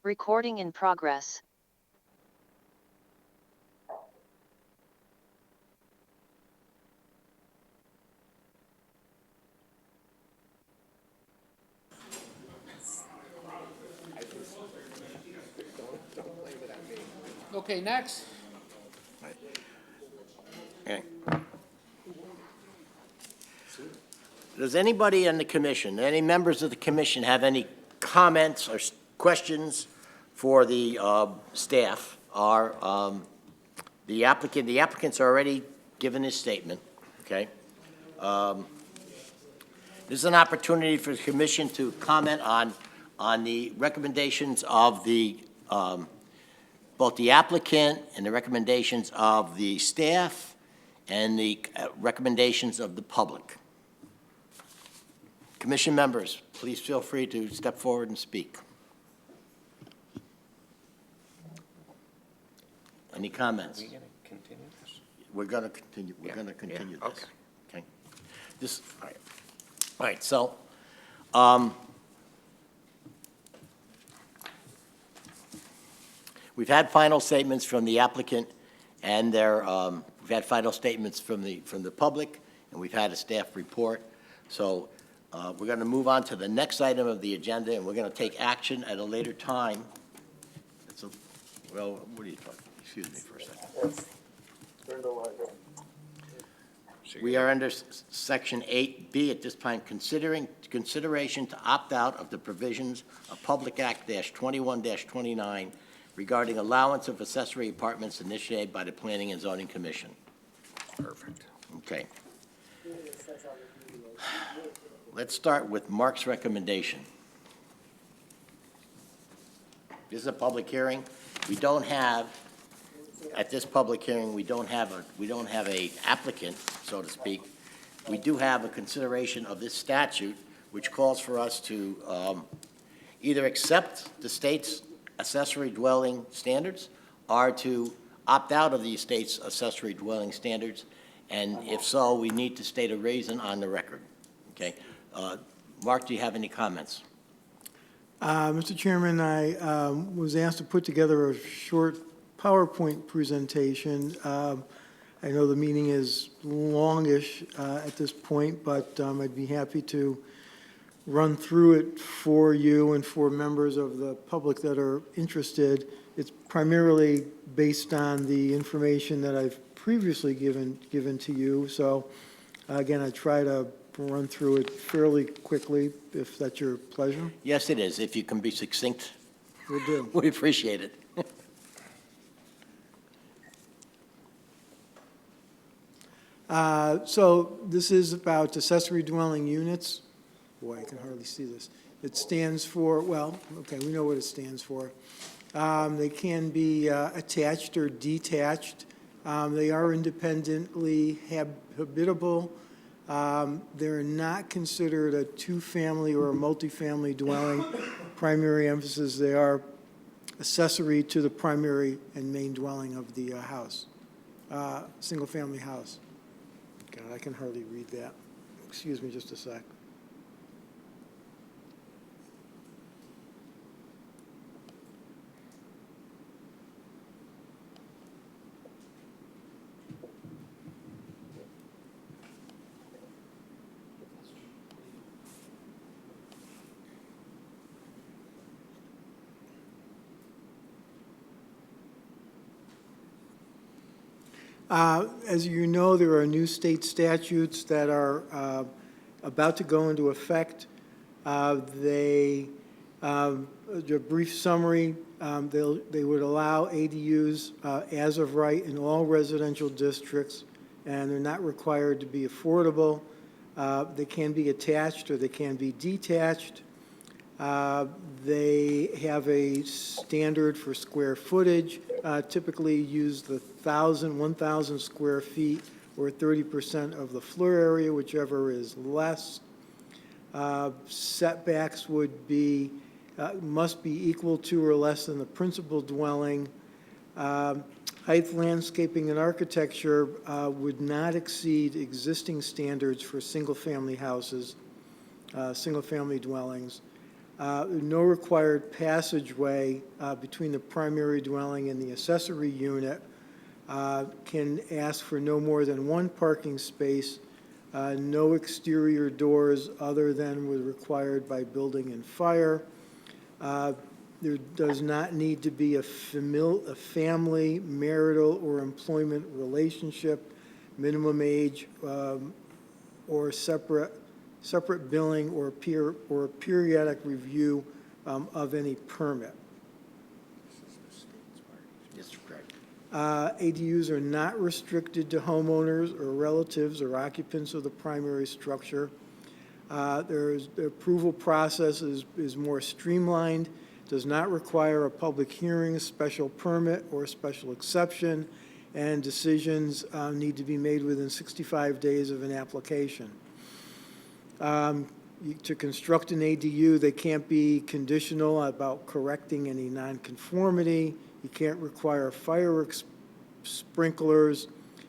Recording in progress. Okay, next. Okay. Does anybody on the commission, any members of the commission have any comments or questions for the staff? The applicant's already given his statement, okay? This is an opportunity for the commission to comment on the recommendations of the, both the applicant and the recommendations of the staff and the recommendations of the public. Commission members, please feel free to step forward and speak. Any comments? Are we going to continue this? We're going to continue, we're Yeah, going to continue yeah, this. okay. Okay. This, all right, so, we've had final statements from the applicant and their, we've had final statements from the public, and we've had a staff report. So, we're going to move on to the next item of the agenda, and we're going to take action at a later time. Well, what are you talking, excuse me for a second. We are under Section 8B at this time, consideration to opt out of the provisions of Public Act -21-29 regarding allowance of accessory apartments initiated by the Planning and Zoning Commission. Perfect. Okay. Let's start with Mark's recommendation. This is a public hearing. We don't have, at this public hearing, we don't have a applicant, so to speak. We do have a consideration of this statute, which calls for us to either accept the state's accessory dwelling standards or to opt out of the state's accessory dwelling standards. And if so, we need to state a reason on the record. Okay. Mark, do you have any comments? Mr. Chairman, I was asked to put together a short PowerPoint presentation. I know the meeting is longish at this point, but I'd be happy to run through it for you and for members of the public that are interested. It's primarily based on the information that I've previously given to you. So again, I try to run through it fairly quickly, if that's your pleasure. Yes, it is. If you can be succinct, Will do. we appreciate it. So this is about accessory dwelling units. Boy, I can hardly see this. It stands for, well, okay, we know what it stands for. They can be attached or detached. They are independently habitable. They're not considered a two-family or a multifamily dwelling. Primary emphasis, they are accessory to the primary and main dwelling of the house, single-family house. God, I can hardly read that. Excuse me just a sec. As you know, there are new state statutes that are about to go into effect. A brief summary, they would allow ADUs as of right in all residential districts, and they're not required to be affordable. They can be attached or they can be detached. They have a standard for square footage, typically use the 1,000 square feet or 30% of the floor area, whichever is less. Setbacks would be, must be equal to or less than the principal dwelling. Height, landscaping, and architecture would not exceed existing standards for single-family houses, single-family dwellings. No required passageway between the primary dwelling and the accessory unit. Can ask for no more than one parking space. No exterior doors other than was required by building and fire. There does not need to be a family, marital, or employment relationship, minimum age, or separate billing or periodic review of any permit. Yes, correct. ADUs are not restricted to homeowners or relatives or occupants of the primary structure. The approval process is more streamlined, does not require a public hearing, a special permit, or a special exception, and decisions need to be made within 65 days of an application. To construct an ADU, they can't be conditional about correcting any nonconformity. You can't require fire sprinklers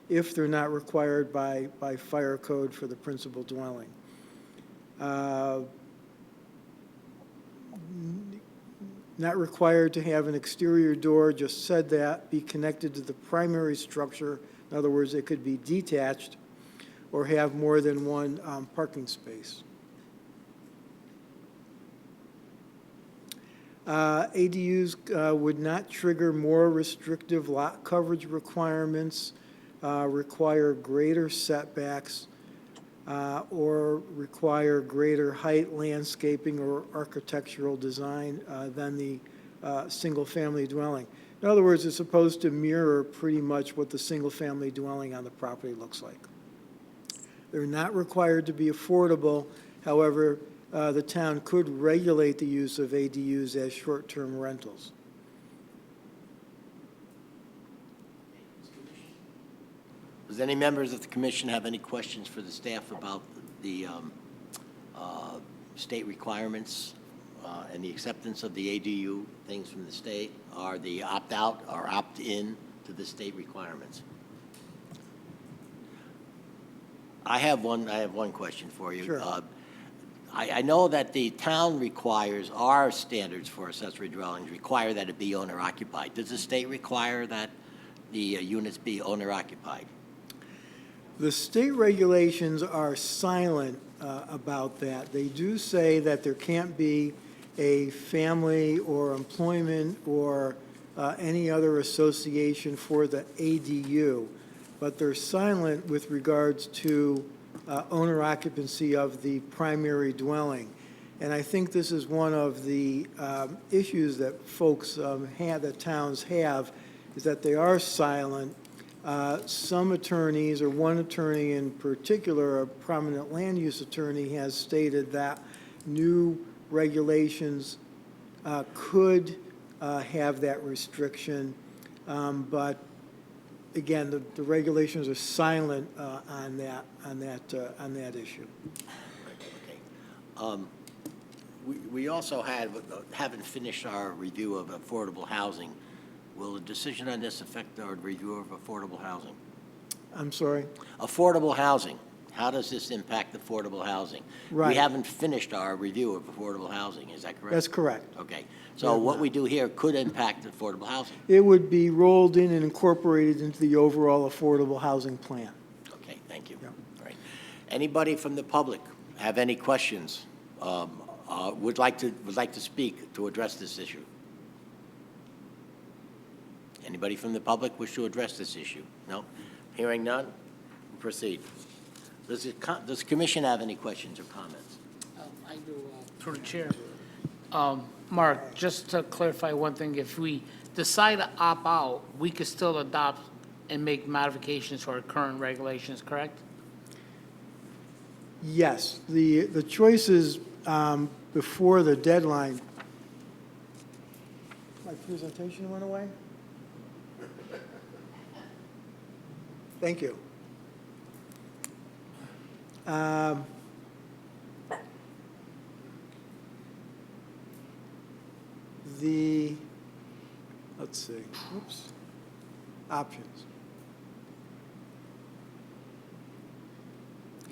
if they're not required by fire code for the principal dwelling. Not required to have an exterior door, just said that, be connected to the primary structure. In other words, it could be detached or have more than one parking space. ADUs would not trigger more restrictive lot coverage requirements, require greater setbacks, or require greater height, landscaping, or architectural design than the single-family dwelling. In other words, it's supposed to mirror pretty much what the single-family dwelling on the property looks like. They're not required to be affordable. However, the town could regulate the use of ADUs as short-term rentals. Does any members of the commission have any questions for the staff about the state requirements and the acceptance of the ADU things from the state, or the opt-out or opt-in to the state requirements? I have one question for you. Sure. I know that the town requires, our standards for accessory dwellings require that it be owner-occupied. Does the state require that the units be owner-occupied? The state regulations are silent about that. They do say that there can't be a family or employment or any other association for the ADU, but they're silent with regards to owner occupancy of the primary dwelling. And I think this is one of the issues that folks that towns have, is that they are silent. Some attorneys, or one attorney in particular, a prominent land use attorney, has stated that new regulations could have that restriction, but again, the regulations are silent on that issue. Okay. We also haven't finished our review of affordable housing. Will a decision on this affect our review of affordable housing? I'm sorry? Affordable housing. How does this impact affordable housing? Right. We haven't finished our review of affordable housing, is that correct? That's correct. Okay. So what we do here could impact affordable housing? It would be rolled in and incorporated into the overall affordable housing plan. Okay, thank you. Yeah. All right. Anybody from the public have any questions? Would like to speak to address this issue? Anybody from the public wish to address this issue? No? Hearing none? Proceed. Does the commission have any questions or comments? I do, through the chair. Mark, just to clarify one thing, if we decide to opt out, we could still adopt and make modifications to our current regulations, correct? Yes, the choices before the deadline. My presentation went away? Thank you. Let's see, oops, options.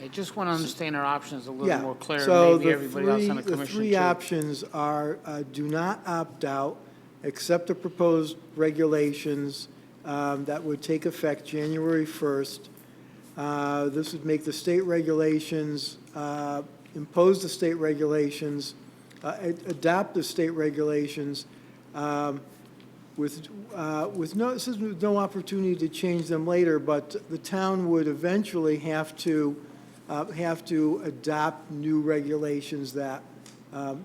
I just want to understand our options a little Yeah. more clear, So maybe everybody else on the the commission three too. options are, do not opt out, accept the proposed regulations that would take effect January 1st. This would make the state regulations, impose the state regulations, adopt the state regulations with no opportunity to change them later, but the town would eventually have to adopt new regulations that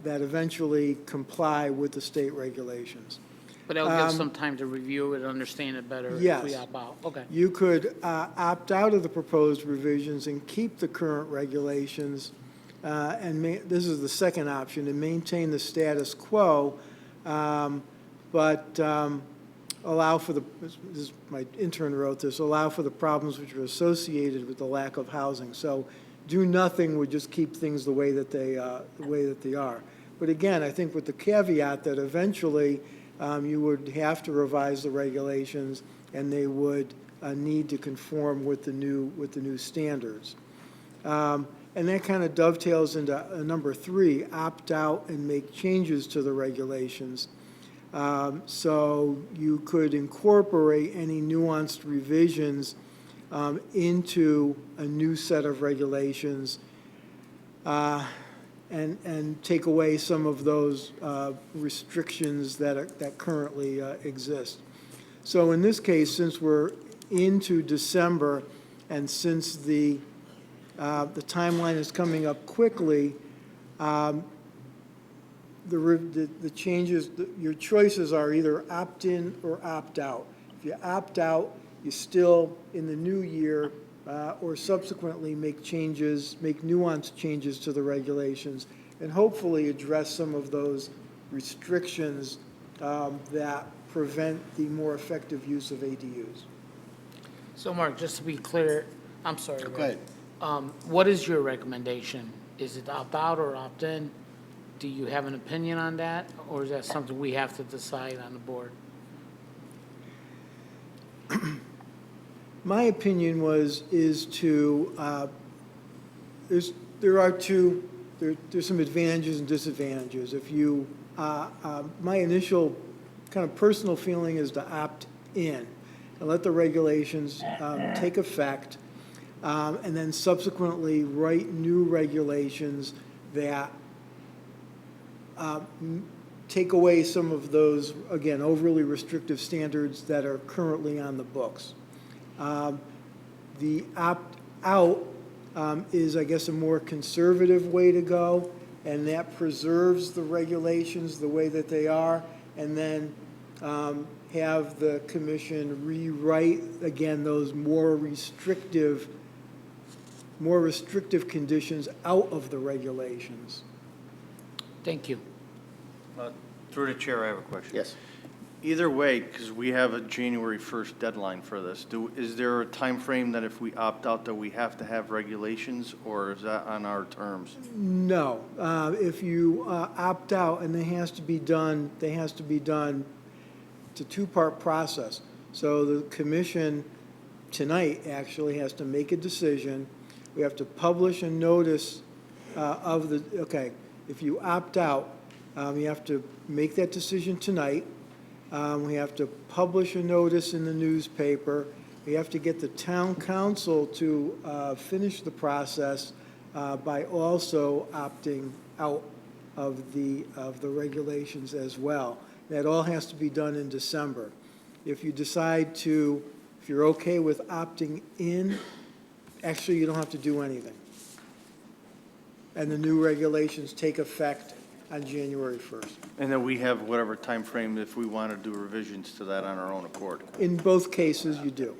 eventually comply with the state regulations. But that'll give us some time to review it, understand it better if we Yes. opt out. Okay. You could opt out of the proposed revisions and keep the current regulations, this is the second option, and maintain the status quo, but allow for this is, my intern wrote this, allow for the problems which are associated with the lack of housing. So do nothing would just keep things the way that they are. But again, I think with the caveat that eventually you would have to revise the regulations, and they would need to conform with the new standards. And that kind of dovetails into number 3, opt out and make changes to the regulations. So you could incorporate any nuanced revisions into a new set of regulations and take away some of those restrictions that currently exist. So in this case, since we're into December and since the timeline is coming up quickly, the changes, your choices are either opt-in or opt-out. If you opt out, you still, in the new year, or subsequently make nuanced changes to the regulations, and hopefully address some of those restrictions that prevent the more effective use of ADUs. So Mark, just to be clear, I'm sorry. Go ahead. What is your recommendation? Is it opt out or opt in? Do you have an opinion on that, or is that something we have to decide on the board? My opinion is to, there's some advantages and disadvantages. If you, my initial kind of personal feeling is to opt in and let the regulations take effect, and then subsequently write new regulations that take away some of those, again, overly restrictive standards that are currently on the books. The opt-out is, I guess, a more conservative way to go, and that preserves the regulations the way that they are, and then have the commission rewrite, again, those more restrictive conditions out of the regulations. Thank you. Through the chair, I have a question. Yes. Either way, because we have a January 1st deadline for this, is there a time frame that if we opt out that we have to have regulations, or is that on our terms? No, if you opt out, and it has to be done, it's a two-part process. So the commission tonight actually has to make a decision. We have to publish a notice if you opt out, you have to make that decision tonight. We have to publish a notice in the newspaper. We have to get the town council to finish the process by also opting out of the regulations as well. That all has to be done in December. If you decide if you're okay with opting in, actually you don't have to do anything. And the new regulations take effect on January 1st. And then we have whatever time frame if we want to do revisions to that on our own accord. In both cases, you do.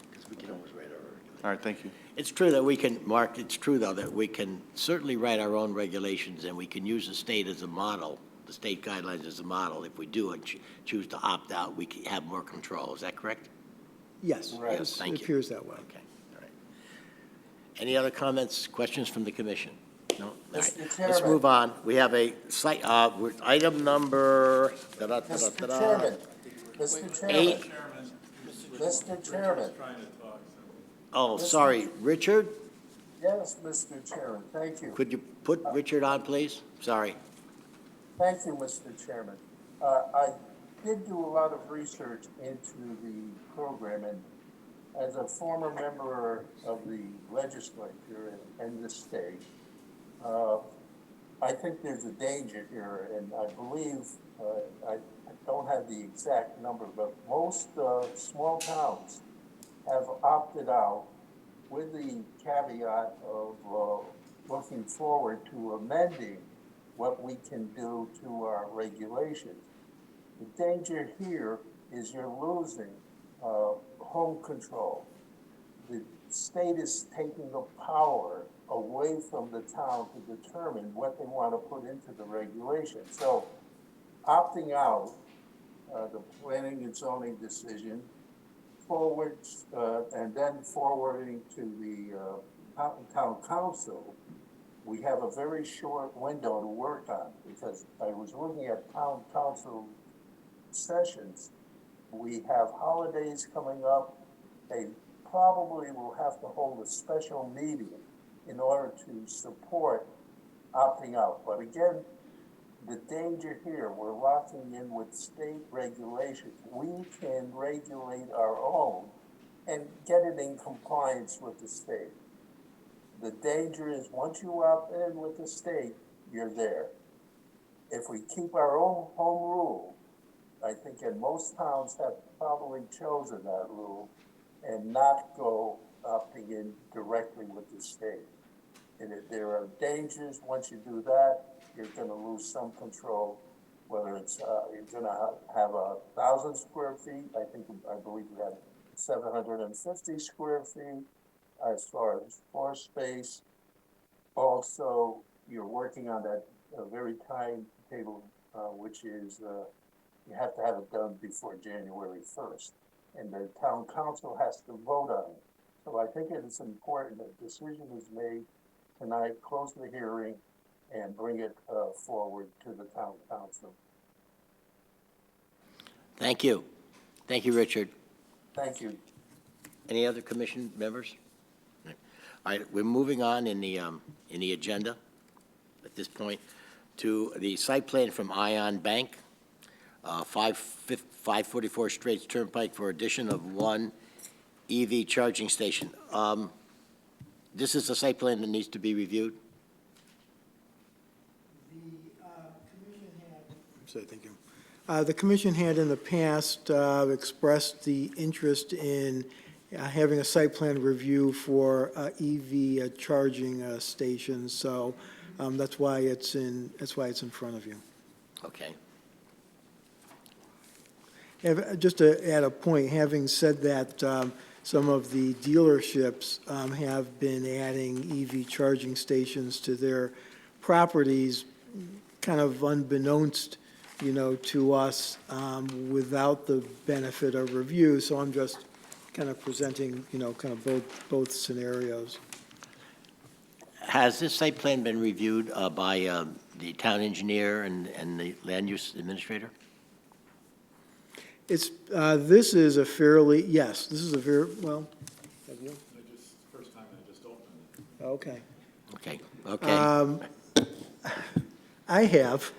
Because we can always write our. All right, thank you. It's true that we can, Mark, it's true, though, that we can certainly write our own regulations, and we can use the state as a model, the state guidelines as a model. If we do and choose to opt out, we can have more control. Is that correct? Yes. Right. Yes, thank It you. appears that way. Okay, all right. Any other comments, questions from the commission? No? All right. Mr. Let's Chairman. move on. We have a site, item number, Mr. Chairman, Mr. Chairman, 8. Mr. Chairman, Oh, sorry, Richard? Yes, Mr. Chairman, thank you. Could you put Richard on, please? Sorry. Thank you, Mr. Chairman. I did do a lot of research into the program, and as a former member of the legislature and the state, uh, I think there's a danger here, and I believe, I don't have the exact number, but most small towns have opted out with the caveat of looking forward to amending what we can do to our regulations. The danger here is you're losing home control. The state is taking the power away from the town to determine what they want to put into the regulation. So opting out the planning and zoning decision forwards, and then forwarding to the town council, we have a very short window to work on, because I was looking at town council sessions. We have holidays coming up. They probably will have to hold a special meeting in order to support opting out. But again, the danger here, we're locking in with state regulations. We can regulate our own and get it in compliance with the state. The danger is once you opt in with the state, you're there. If we keep our own home rule, I think, and most towns have probably chosen that rule and not go opting in directly with the state. And if there are dangers, once you do that, you're gonna lose some control, whether it's, you're gonna have 1,000 square feet. I believe we had 750 square feet as far as floor space. Also, you're working on that very timetable, which is, you have to have it done before January 1st. And the town council has to vote on it. So I think it is important that a decision is made tonight, close the hearing, and bring it forward to the town council. Thank you. Thank you, Richard. Thank you. Any other commission members? All right, we're moving on in the agenda at this point to the site plan from Ion Bank, 544 Straits Turnpike for addition of one EV charging station. This is a site plan that needs to be reviewed? The commission had in the past expressed the interest in having a site plan review for EV charging stations, so that's why it's in front of you. Okay. Just to add a point, having said that, some of the dealerships have been adding EV charging stations to their properties, kind of unbeknownst, to us, without the benefit of review. So I'm just kind of presenting, kind of both scenarios. Has this site plan been reviewed by the town engineer and the land use administrator? This is a fairly, yes, this is a very, well, have you? First time I just opened it. Okay. Okay, okay. I have.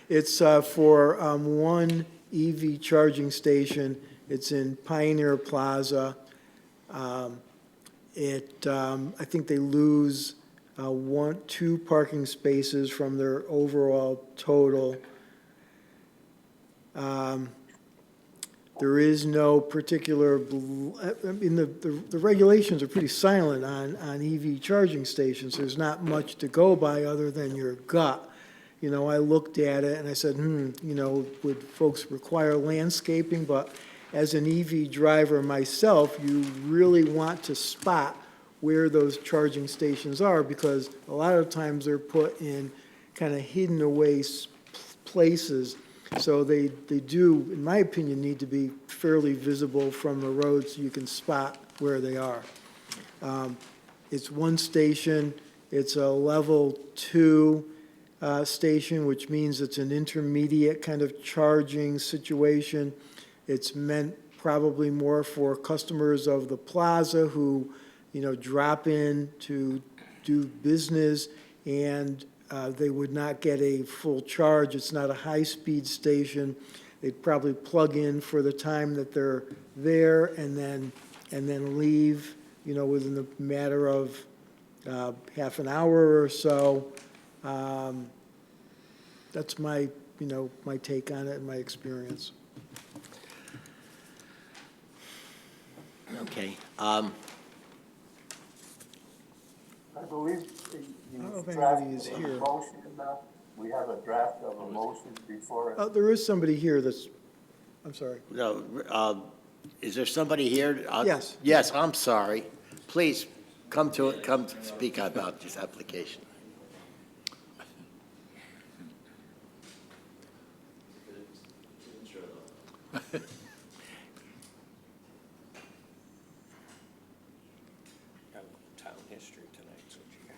It's for one EV charging station. It's in Pioneer Plaza. I think they lose two parking spaces from their overall total. There is no particular, the regulations are pretty silent on EV charging stations. There's not much to go by other than your gut. I looked at it and I said, would folks require landscaping? But as an EV driver myself, you really want to spot where those charging stations are, because a lot of times they're put in kind of hidden away places. So they do, in my opinion, need to be fairly visible from the road so you can spot where they are. It's one station. It's a level 2 station, which means it's an intermediate kind of charging situation. It's meant probably more for customers of the plaza who, drop in to do business, and they would not get a full charge. It's not a high-speed station. They'd probably plug in for the time that they're there and then leave, within the matter of half an hour or so. That's my take on it and my experience. Okay. I believe don't know if the anybody draft is of here. a motion, we have a draft of a motion before us. There is somebody here I'm sorry. No, is there somebody here? Yes. Yes, I'm sorry. Please, come to speak about this application. Got town history tonight, so what you got?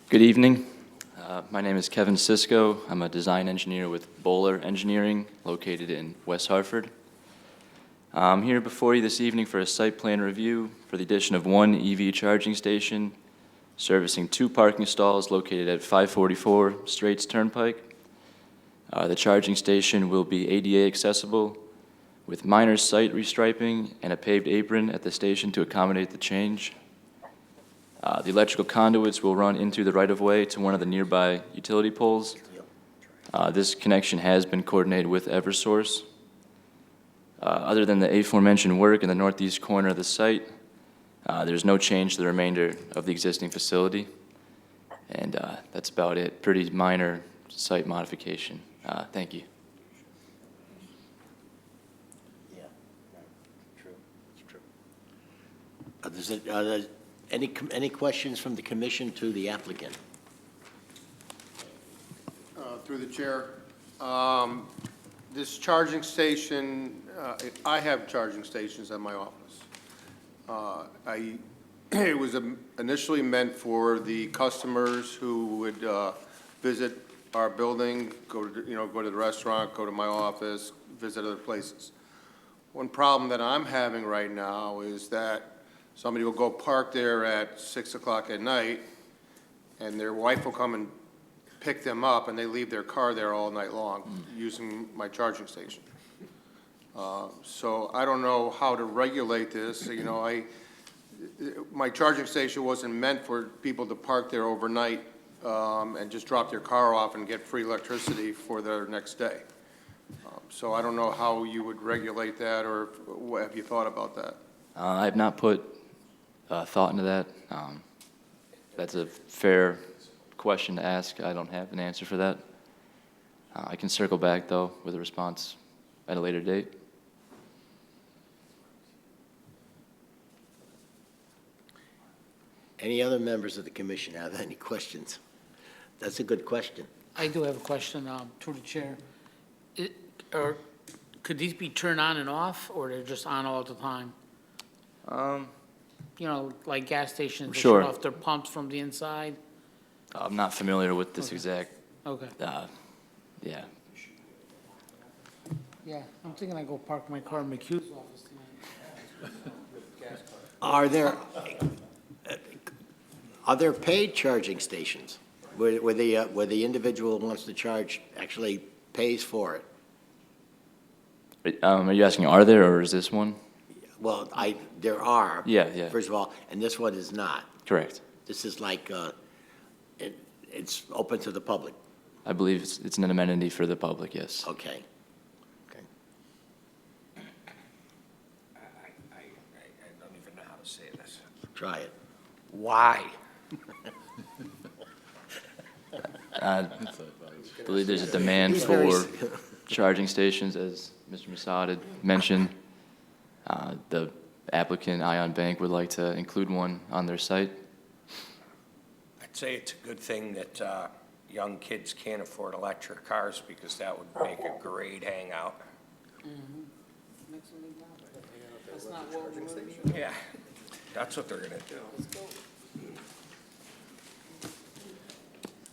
Good evening. My name is Kevin Sisko. I'm a design engineer with Bowler Engineering, located in West Hartford. I'm here before you this evening for a site plan review for the addition of one EV charging station servicing 2 parking stalls located at 544 Straits Turnpike. The charging station will be ADA accessible with minor site restriping and a paved apron at the station to accommodate the change. The electrical conduits will run into the right-of-way to one of the nearby utility poles. This connection has been coordinated with Eversource. Other than the aforementioned work in the northeast corner of the site, there's no change to the remainder of the existing facility. And that's about it. Pretty minor site modification. Thank you. Yeah, true, it's true. Any questions from the commission to the applicant? Through the chair, this charging station, I have charging stations at my office. It was initially meant for the customers who would visit our building, go to the restaurant, go to my office, visit other places. One problem that I'm having right now is that somebody will go park there at 6 o'clock at night, and their wife will come and pick them up, and they leave their car there all night long using my charging station. So I don't know how to regulate this. My charging station wasn't meant for people to park there overnight and just drop their car off and get free electricity for their next day. So I don't know how you would regulate that, or have you thought about that? I have not put thought into that. That's a fair question to ask. I don't have an answer for that. I can circle back, though, with a response at a later date. Any other members of the commission have any questions? That's a good question. I do have a question, to the chair. Or could these be turned on and off, or they're just on all the time? Like gas stations, they Sure. shut off their pumps from the inside? I'm not familiar with this Okay. exact, Okay. yeah. Yeah, I'm thinking I go park my car in McHugh's office tonight. Are there paid charging stations where the individual who wants to charge actually pays for it? Are you asking, are there, or is this one? Well, there are. Yeah. First of all, and this one is not. Correct. This is like, it's open to the public. I believe it's an amenity for the public, yes. Okay. Okay. I don't even know how to say this. Try it. Why? I believe there's a demand He's very for charging stations, as Mr. Masad had mentioned. The applicant, Ion Bank, would like to include one on their site. say it's a good thing that young kids can't afford electric cars, because that would make a great hangout. That's not what we're. Yeah, that's what they're gonna do.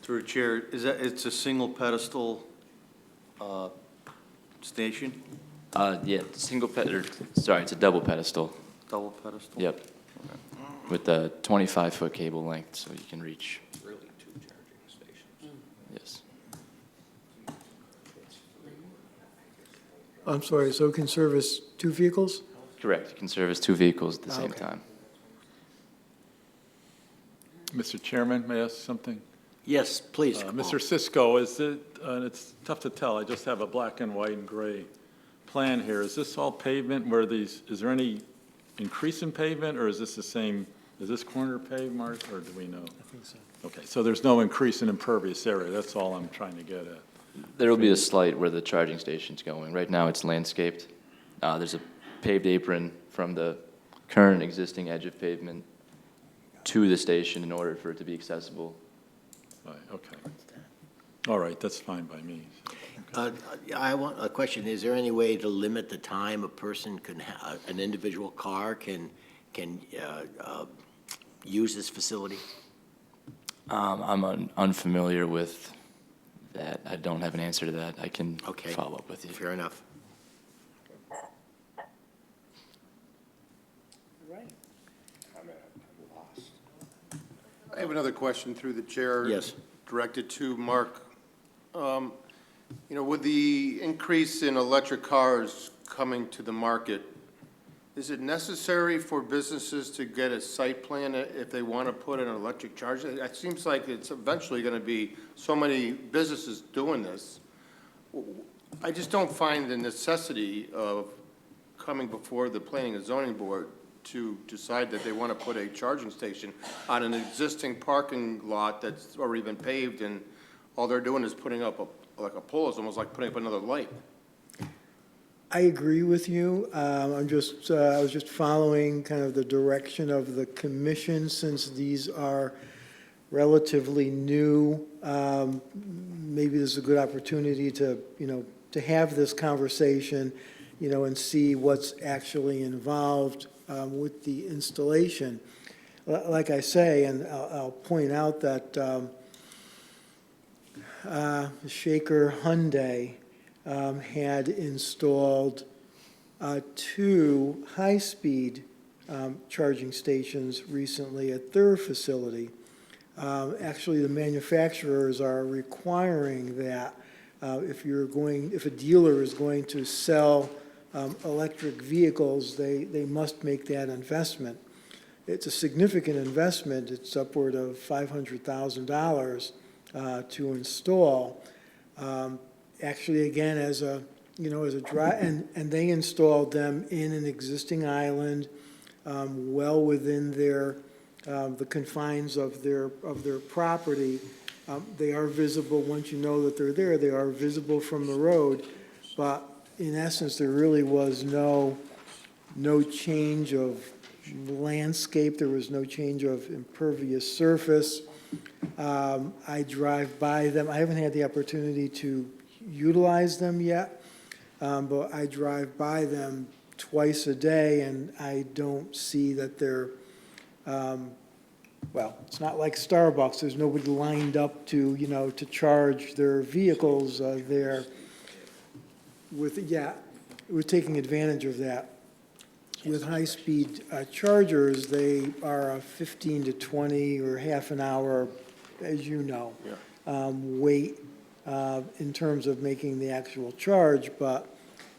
Through the chair, it's a single pedestal station? Yeah, it's a double pedestal. Double pedestal? Yep. With a 25-foot cable length, so you can reach. Really, 2 charging stations. Yes. I'm sorry, so it can service 2 vehicles? Correct. You can service 2 vehicles at the same Okay. time. Mr. Chairman, may I ask something? Yes, please. Mr. Cisco, is it, it's tough to tell, I just have a black and white and gray plan here. Is this all pavement where is there any increase in pavement, or is this the same, is this corner paved, Mark, or do we know? I think so. Okay, so there's no increase in impervious area, that's all I'm trying to get at. There will be a slight where the charging station's going. Right now, it's landscaped. There's a paved apron from the current existing edge of pavement to the station in order for it to be accessible. Right, okay. All right, that's fine by me. I want a question. Is there any way to limit the time a person can, an individual car can use this facility? I'm unfamiliar with that. I don't have an answer to that. I can Okay. follow up with you. Fair enough. Right. I'm lost. I have another question through the chair. Yes. Directed to Mark. You know, with the increase in electric cars coming to the market, is it necessary for businesses to get a site plan if they want to put an electric charger? It seems like it's eventually going to be so many businesses doing this. I just don't find the necessity of coming before the Planning and Zoning Board to decide that they want to put a charging station on an existing parking lot that's already been paved, and all they're doing is putting up like a pole. It's almost like putting up another light. I agree with you. I was just following kind of the direction of the commission, since these are relatively new. Maybe this is a good opportunity to, to have this conversation, and see what's actually involved with the installation. Like I say, and I'll point out that Shaker Hyundai had installed 2 high-speed charging stations recently at their facility. Actually, the manufacturers are requiring that if a dealer is going to sell electric vehicles, they must make that investment. It's a significant investment. It's upward of $500,000 to install. Actually, again, as a and they installed them in an existing island, well within the confines of their property. They are visible once you know that they're there. They are visible from the road, but in essence, there really was no change of landscape. There was no change of impervious surface. I drive by them. I haven't had the opportunity to utilize them yet, but I drive by them twice a day, and I don't see that they're, well, it's not like Starbucks. There's nobody lined up to, to charge their vehicles there. We're taking advantage of that. With high-speed chargers, they are a 15 to 20 or half an hour, as you know, wait in terms of making the actual charge. But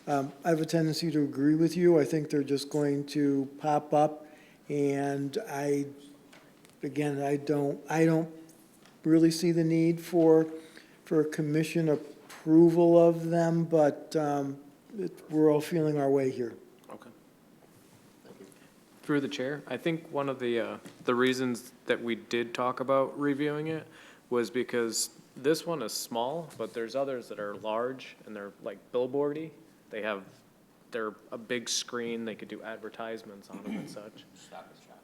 I have a tendency to agree with you. I think they're just going to pop up, and I don't really see the need for a commission approval of them, but we're all feeling our way here. Okay. Through the chair, I think one of the reasons that we did talk about reviewing it was because this one is small, but there's others that are large and they're like billboardy. They're a big screen, they could do advertisements on them and such. Stop and shop.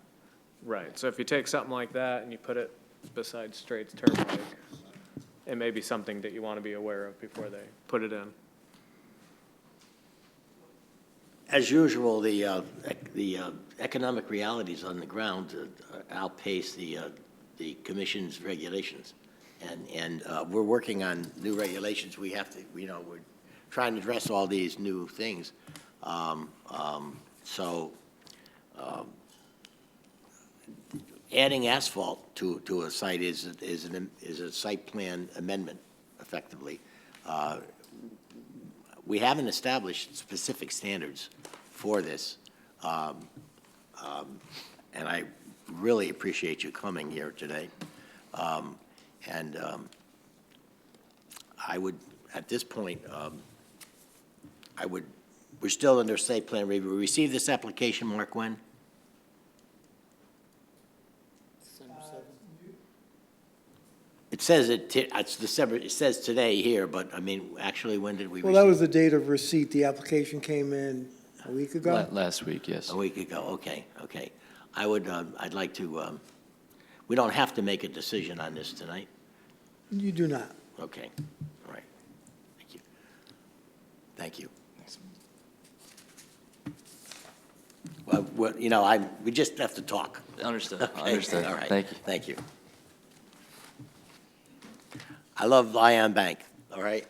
Right, so if you take something like that and you put it besides Straits Turnpike. It may be something that you want to be aware of before they put it in. As usual, the economic realities on the ground outpace the commission's regulations. And we're working on new regulations. We have to, we're trying to address all these new things. Adding asphalt to a site is a site plan amendment, effectively. We haven't established specific standards for this, and I really appreciate you coming here today. I would, at this point, we're still under site plan review. We received this application, Mark, when? It says it's December, it says today here, but I mean, actually, when did we receive? Well, that was the date of receipt. The application came in a week ago? Last week, yes. A week ago, okay. I'd like to, we don't have to make a decision on this tonight? You do not. Okay, all right. Thank you. Thank you. Well, we just have to talk. Understood, Okay, understood. All right. Thank you. Thank you. I love Ion Bank, all right?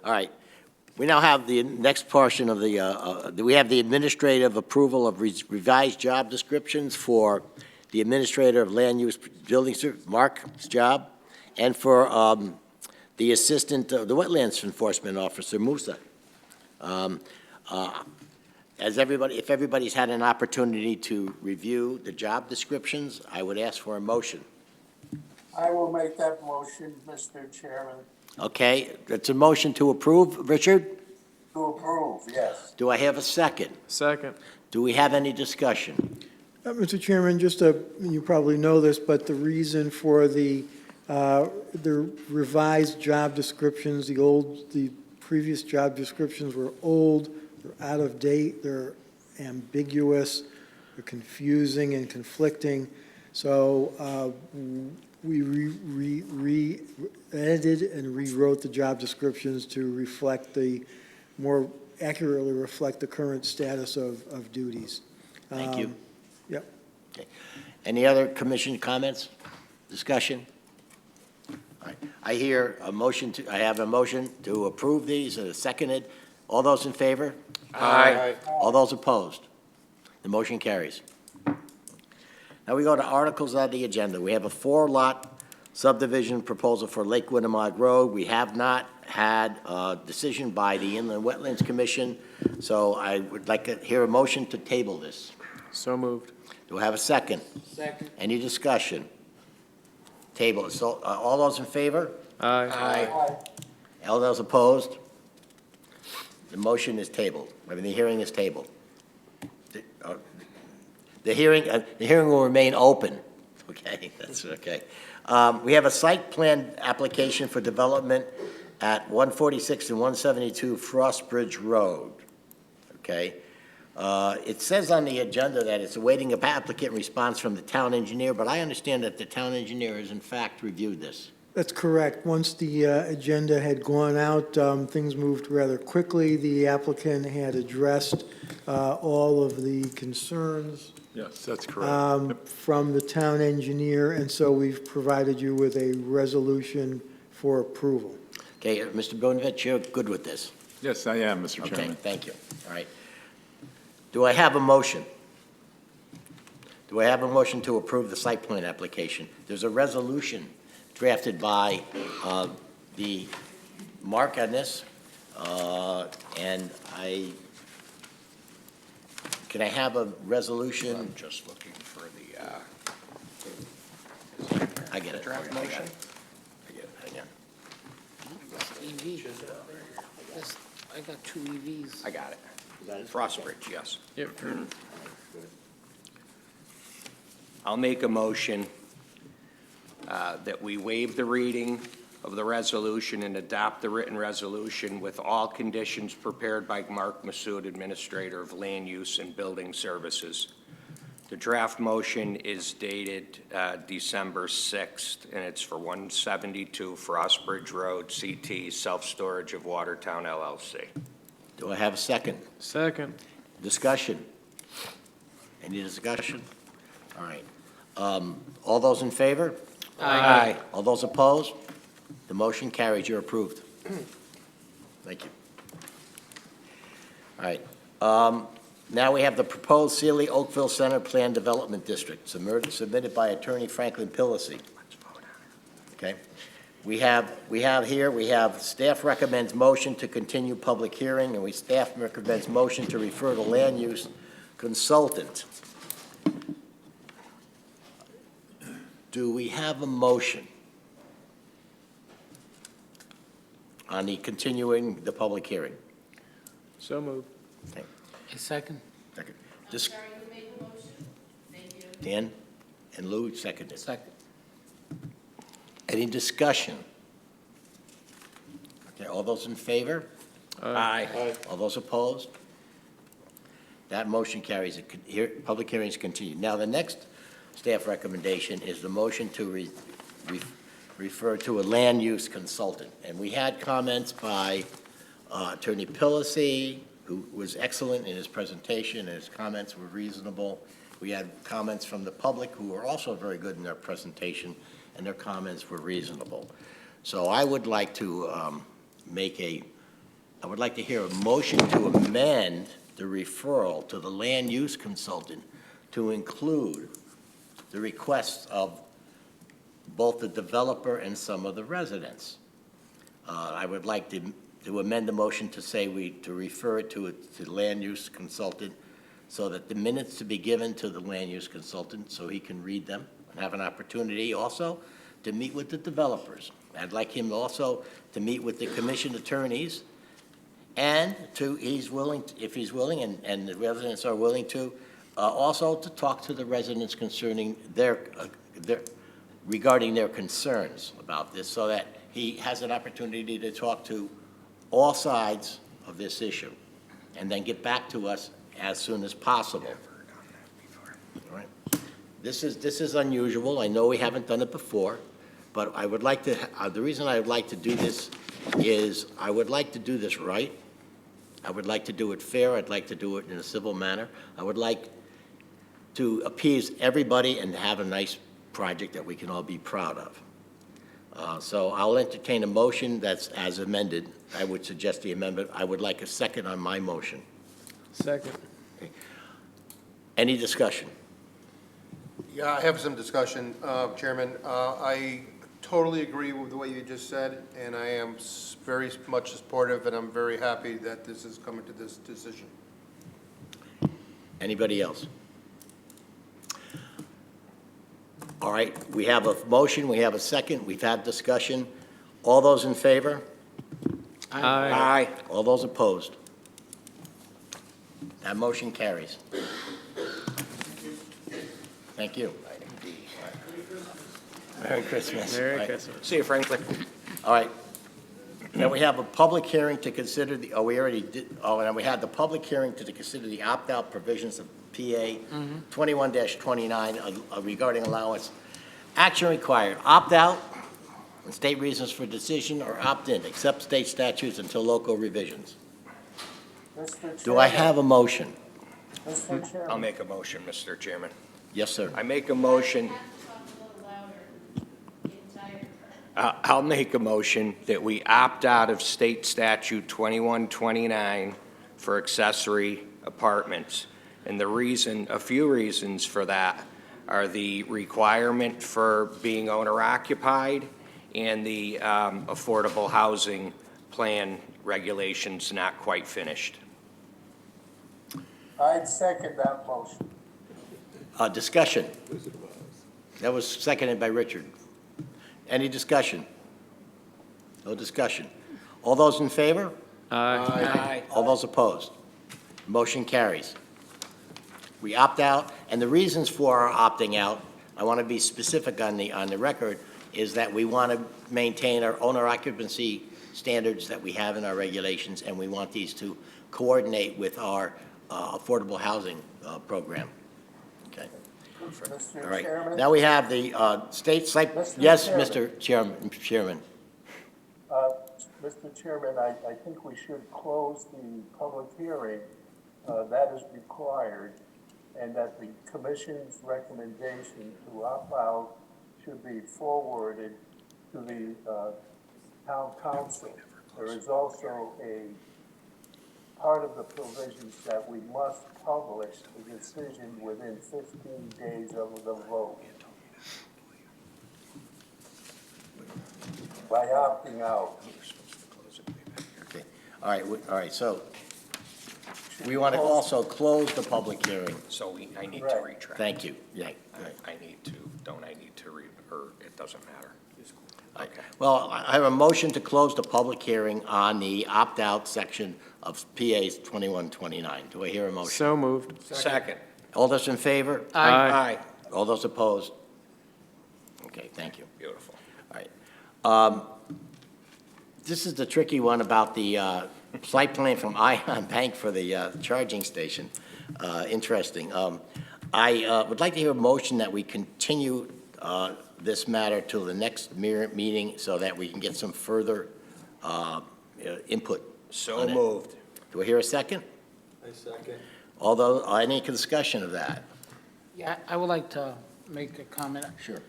All right. We now have the next portion of we have the administrative approval of revised job descriptions for the administrator of land use building, Mark's job, and for the assistant, the wetlands enforcement officer, Musa. If everybody's had an opportunity to review the job descriptions, I would ask for a motion. I will make that motion, Mr. Chairman. Okay, it's a motion to approve, Richard? To approve, yes. Do I have a second? Second. Do we have any discussion? Mr. Chairman, you probably know this, but the reason for the revised job descriptions, the previous job descriptions were old, they're out of date, they're ambiguous, they're confusing and conflicting. So we edited and rewrote the job descriptions to reflect more accurately reflect the current status of duties. Thank you. Yep. Okay. Any other commission comments, discussion? All right. I have a motion to approve these, seconded. All those in favor? Aye. All those opposed? The motion carries. Now we go to articles on the agenda. We have a 4-lot subdivision proposal for Lake Winnemog Road. We have not had a decision by the Inland Wetlands Commission, so I would like to hear a motion to table this. So moved. Do I have a second? Second. Any discussion? Table. So, all those in favor? Aye. All those opposed? The motion is tabled. I mean, the hearing is tabled. The hearing will remain open. Okay, that's okay. We have a site plan application for development at 146 and 172 Frostbridge Road. Okay. It says on the agenda that it's awaiting an applicant response from the town engineer, but I understand that the town engineer has in fact reviewed this. That's correct. Once the agenda had gone out, things moved rather quickly. The applicant had addressed all of the concerns Yes, that's correct. from the town engineer, and so we've provided you with a resolution for approval. Okay, Mr. Bonovich, you're good with this? Yes, I am, Mr. Okay, Chairman. thank you. All right. Do I have a motion? Do I have a motion to approve the site plan application? There's a resolution drafted by the Mark on this, and can I have a resolution? I'm just looking for I get it. draft motion. I get it, hang on. EV. I got 2 EVs. I got it. Frostbridge, yes. Yep. I'll make a motion that we waive the reading of the resolution and adopt the written resolution with all conditions prepared by Mark Massoud, Administrator of Land Use and Building Services. The draft motion is dated December 6th, and it's for 172 Frostbridge Road, CT, self-storage of Watertown LLC. Do I have a second? Second. Discussion? Any discussion? All right. All those in favor? Aye. All those opposed? The motion carries. You're approved. Thank you. All right. Now we have the proposed Sealy Oakville Center Plan Development District, submitted by Attorney Franklin Pillacy. Okay. We have staff recommends motion to continue public hearing, and staff recommends motion to refer to land use consultant. Do we have a motion on the continuing the public hearing? So moved. A second? Second. Dan and Lou seconded. Second. Any discussion? Okay, all those in favor? Aye. All those opposed? That motion carries. Public hearings continue. Now, the next staff recommendation is the motion to refer to a land use consultant. And we had comments by Attorney Pillacy, who was excellent in his presentation, and his comments were reasonable. We had comments from the public, who were also very good in their presentation, and their comments were reasonable. So I would like to I would like to hear a motion to amend the referral to the land use consultant to include the requests of both the developer and some of the residents. I would like to amend the motion to say to refer it to the land use consultant, so that the minutes to be given to the land use consultant so he can read them and have an opportunity also to meet with the developers. I'd like him also to meet with the commission attorneys, and if he's willing and the residents are willing to, also to talk to the residents concerning regarding their concerns about this, so that he has an opportunity to talk to all sides of this issue, and then get back to us as soon as possible. All right. This is unusual. I know we haven't done it before, but I would like to, the reason I would like to do this is I would like to do this right. I would like to do it fair. I'd like to do it in a civil manner. I would like to appease everybody and have a nice project that we can all be proud of. So I'll entertain a motion that's as amended. I would suggest the amendment. I would like a second on my motion. Second. Okay. Any discussion? Yeah, I have some discussion, Chairman. I totally agree with what you just said, and I am very much supportive, and I'm very happy that this is coming to this decision. Anybody else? All right, we have a motion, we have a second, we've had discussion. All those in favor? Aye. All those opposed? That motion carries. Thank you. Merry Christmas. Merry All right. Christmas. See you, Franklin. All right. Now we have a public hearing to consider and we had the public hearing to consider the opt-out provisions of PA 21-29 regarding allowance. Action required, opt-out and state reasons for decision, or opt-in, accept state statutes until local revisions. Mr. Do I Chairman, have a motion? Mr. Chairman. I'll make a motion, Mr. Chairman. Yes, sir. I make a motion. I'll make a motion that we opt out of State Statute 2129 for accessory apartments. And a few reasons for that are the requirement for being owner-occupied and the affordable housing plan regulations not quite finished. I'd second that motion. Discussion. That was seconded by Richard. Any discussion? No discussion. All those in favor? Aye. All those opposed? Motion carries. We opt out, and the reasons for our opting out, I want to be specific on the record, is that we want to maintain our owner occupancy standards that we have in our regulations, and we want these to coordinate with our affordable housing program. Okay. Mr. All right. Chairman? Now we have the state site, Mr. yes, Chairman. Mr. Chairman. Mr. Chairman, I think we should close the public hearing. That is required, and that the commission's recommendation to opt out should be forwarded to the town council. There is also a part of the provisions that we must publish the decision within 15 days of the vote. By opting out. Okay. All right, all right, so we want to also close the public hearing. So I need to Right. retract. Thank you. Yeah. Right. I need to, don't I need to or it doesn't matter? Okay. Well, I have a motion to close the public hearing on the opt-out section of PA's 2129. Do I hear a motion? So moved. Second. All those in favor? Aye. All those opposed? Okay, thank you. Beautiful. All right. This is the tricky one about the site plan from Ion Bank for the charging station. Interesting. I would like to hear a motion that we continue this matter till the next meeting so that we can get some further input. So on it. moved. Do I hear a second? I second. Although, any discussion of that? Yeah, I would like to make a comment. Sure.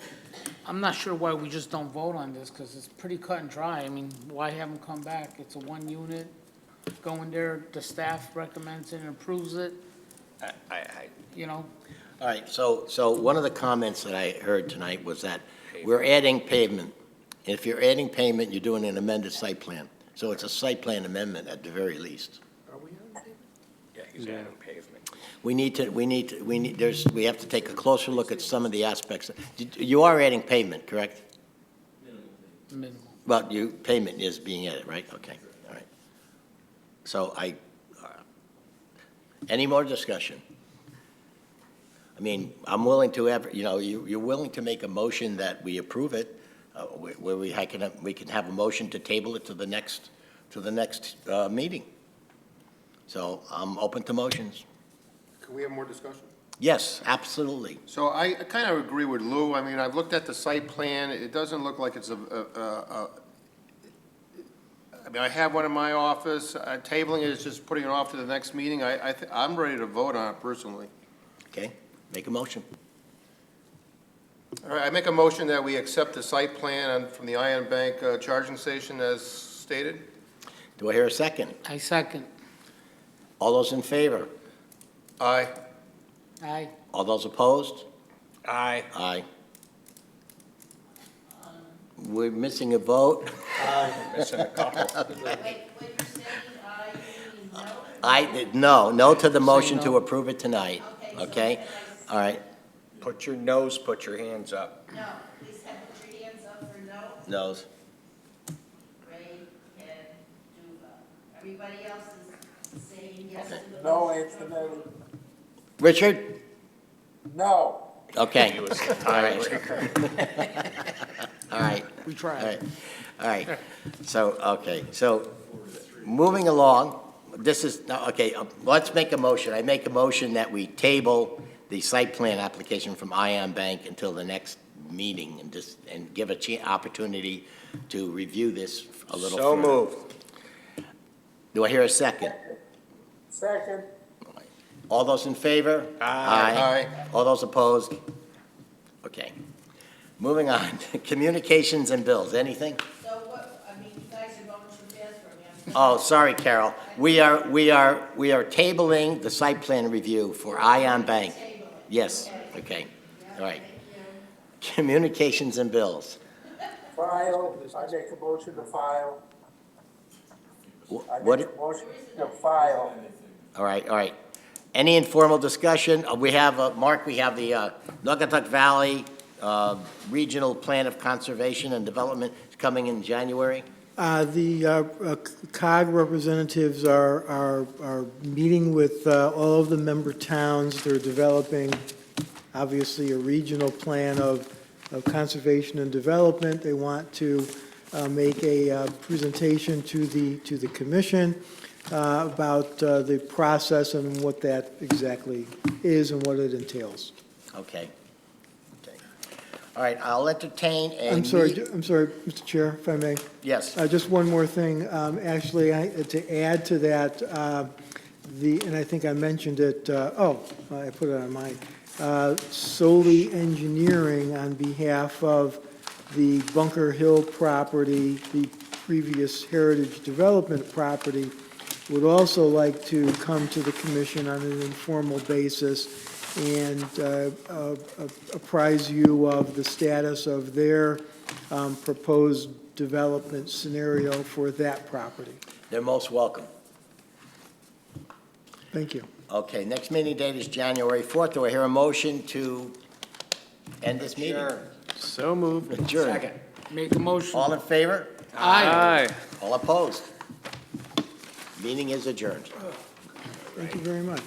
I'm not sure why we just don't vote on this, because it's pretty cut and dry. I mean, why have them come back? It's a one unit, go in there, the staff recommends it and approves it, you know? All right, so one of the comments that I heard tonight was that we're adding pavement. If you're adding pavement, you're doing an amended site plan. So it's a site plan amendment at the very least. Yeah, he's adding pavement. We have to take a closer look at some of the aspects. You are adding pavement, correct? Minimal. Well, pavement is being added, right? Okay, all right. So any more discussion? I mean, I'm willing to you're willing to make a motion that we approve it, where we can have a motion to table it to the next meeting. So I'm open to motions. Can we have more discussion? Yes, absolutely. So I kind of agree with Lou. I mean, I've looked at the site plan. It doesn't look like it's I mean, I have one in my office. Tabling it is just putting it off to the next meeting. I'm ready to vote on it personally. Okay, make a motion. All right, I make a motion that we accept the site plan from the Ion Bank charging station as stated. Do I hear a second? I second. All those in favor? Aye. Aye. All those opposed? Aye. Aye. We're missing a vote. Missing a couple. No to the motion to approve it tonight, okay? All right, Put your hands up. No, please have put your hands up for no. noes. Ray, Ken, Duva. Everybody else is saying yes to the. No, motion. Antonelli. Richard? No. Okay. All right. All right. We All tried. right, all right. So moving along, let's make a motion. I make a motion that we table the site plan application from Ion Bank until the next meeting and give opportunity to review this a little further. So moved. Do I hear a second? Second. All those in favor? Aye. All those opposed? Okay. Moving on, communications and bills, anything? So what, I mean, you guys are going too fast for me. Oh, sorry, Carol. We are tabling the site plan review for Ion Bank. Yes, okay, all right. Communications and bills. File, I make a motion to file. I What, make a motion to file. all right. Any informal discussion? We have, Mark, we have the Naugatuck Valley Regional Plan of Conservation and Development coming in January. The COG representatives are meeting with all of the member towns. They're developing, obviously, a regional plan of conservation and development. They want to make a presentation to the commission about the process and what that exactly is and what it entails. Okay. All right, I'll entertain a. I'm sorry, Mr. Chair, if I may. Yes. Just one more thing. Actually, to add to that, and I think I mentioned it, I put it on mine. Solely Engineering on behalf of the Bunker Hill property, the previous Heritage Development property, would also like to come to the commission on an informal basis and apprise you of the status of their proposed development scenario for that property. They're most welcome. Thank you. Okay, next meeting date is January 4th. Do I hear a motion to end this meeting? So moved. Adjourn. Make a motion. All in favor? Aye. Aye. All opposed? Meeting is adjourned. Thank you very much.